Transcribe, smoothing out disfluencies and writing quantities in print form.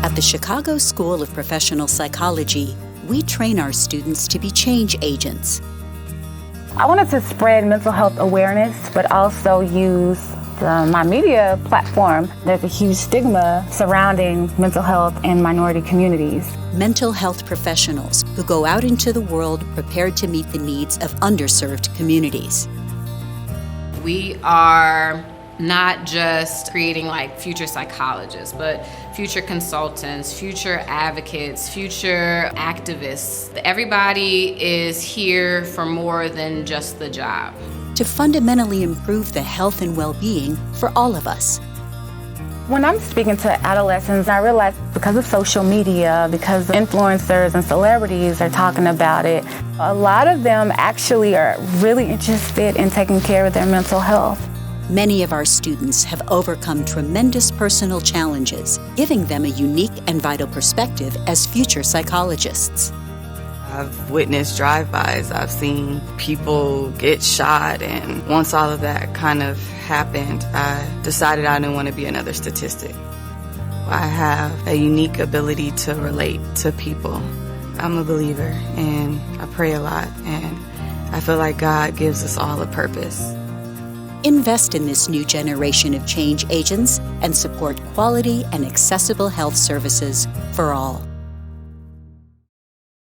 At the Chicago School of Professional Psychology, we train our students to be change agents. I wanted to spread mental health awareness, but also use my media platform. There's a huge stigma surrounding mental health in minority communities. Mental health professionals who go out into the world prepared to meet the needs of underserved communities. We are not just creating like future psychologists, but future consultants, future advocates, future activists. Everybody is here for more than just the job. To fundamentally improve the health and well-being for all of us. When I'm speaking to adolescents, I realize because of social media, because influencers and celebrities are talking about it, a lot of them actually are really interested in taking care of their mental health. Many of our students have overcome tremendous personal challenges, giving them a unique and vital perspective as future psychologists. I've witnessed drive-bys, I've seen people get shot, and once all of that kind of happened, I decided I didn't want to be another statistic. I have a unique ability to relate to people. I'm a believer, and I pray a lot, and I feel like God gives us all a purpose. Invest in this new generation of change agents and support quality and accessible health services for all.